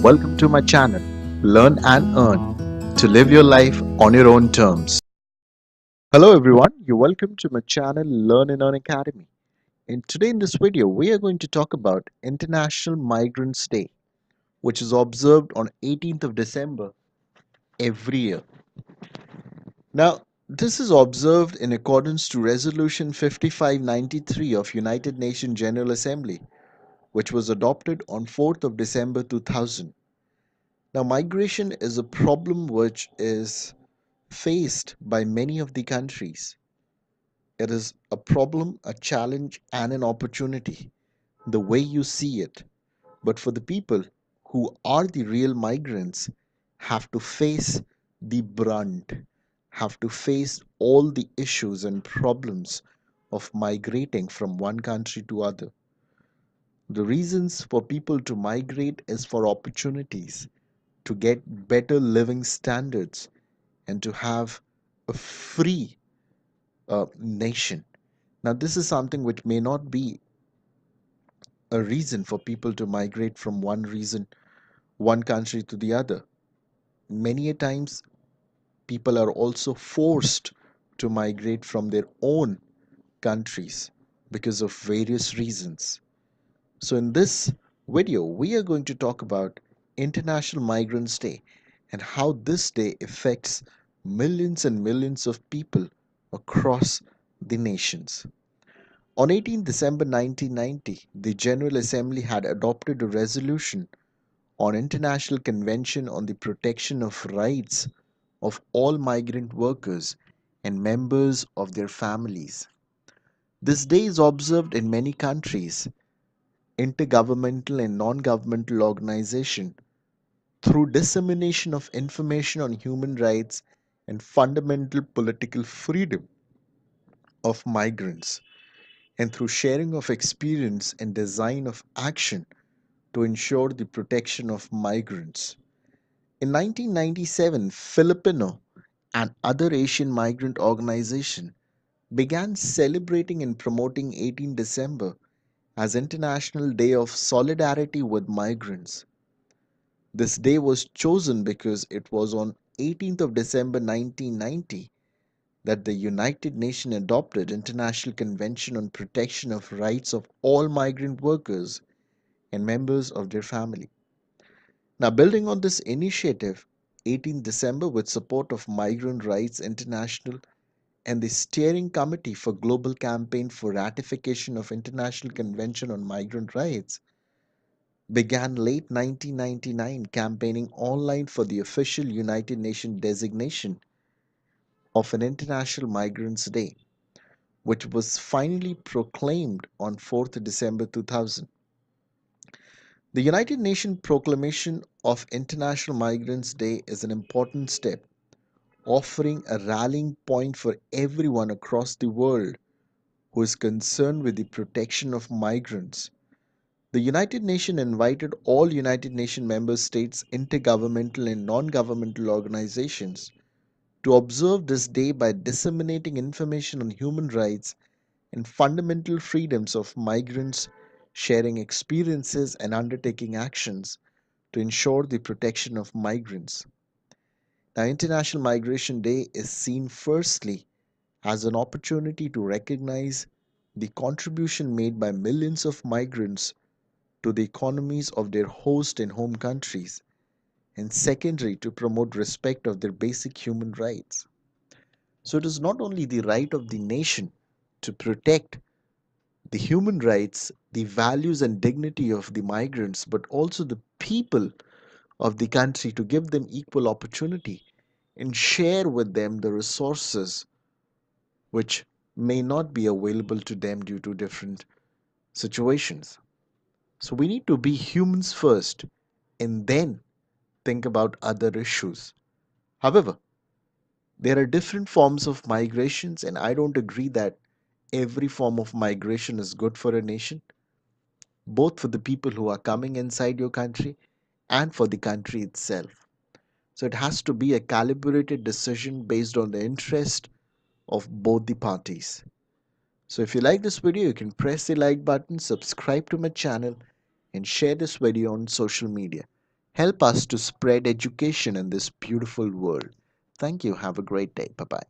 Welcome to my channel, Learn and Earn, to live your life on your own terms. Hello everyone, you're welcome to my channel, Learn and Earn Academy. And today in this video, we are going to talk about International Migrants Day, which is observed on 18th of December every year. Now, this is observed in accordance to Resolution 5593 of United Nations General Assembly, which was adopted on 4th of December 2000. Now, migration is a problem which is faced by many of the countries. It is a problem, a challenge, and an opportunity, the way you see it. But for the people who are the real migrants, have to face the brunt, have to face all the issues and problems of migrating from one country to other. The reasons for people to migrate is for opportunities, to get better living standards, and to have a free nation. Now, this is something which may not be a reason for people to migrate from one country to the other. Many a times, people are also forced to migrate from their own countries because of various reasons. So, in this video, we are going to talk about International Migrants Day and how this day affects millions and millions of people across the nations. On 18 December 1990, the General Assembly had adopted a resolution on International Convention on the Protection of Rights of all migrant workers and members of their families. This day is observed in many countries, intergovernmental and non-governmental organizations, through dissemination of information on human rights and fundamental political freedom of migrants, and through sharing of experience and design of action to ensure the protection of migrants. In 1997, Filipino and other Asian migrant organizations began celebrating and promoting 18 December as International Day of Solidarity with Migrants. This day was chosen because it was on 18th of December 1990 that the United Nations adopted International Convention on Protection of Rights of all migrant workers and members of their family. Now, building on this initiative, 18 December, with support of Migrant Rights International and the Steering Committee for Global Campaign for Ratification of International Convention on Migrant Rights, began late 1999 campaigning online for the official United Nations designation of an International Migrants Day, which was finally proclaimed on 4th December 2000. The United Nations Proclamation of International Migrants Day is an important step, offering a rallying point for everyone across the world who is concerned with the protection of migrants. The United Nations invited all United Nations member states, intergovernmental and non-governmental organizations to observe this day by disseminating information on human rights and fundamental freedoms of migrants, sharing experiences and undertaking actions to ensure the protection of migrants. Now, International Migration Day is seen firstly as an opportunity to recognize the contribution made by millions of migrants to the economies of their host and home countries, and secondary to promote respect of their basic human rights. So it is not only the right of the nation to protect the human rights, the values and dignity of the migrants, but also the people of the country to give them equal opportunity and share with them the resources which may not be available to them due to different situations. So we need to be humans first and then think about other issues. However, there are different forms of migrations, and I don't agree that every form of migration is good for a nation, both for the people who are coming inside your country and for the country itself. So it has to be a calibrated decision based on the interest of both the parties. So if you like this video, you can press the like button, subscribe to my channel, and share this video on social media. Help us to spread education in this beautiful world. Thank you. Have a great day. Bye bye.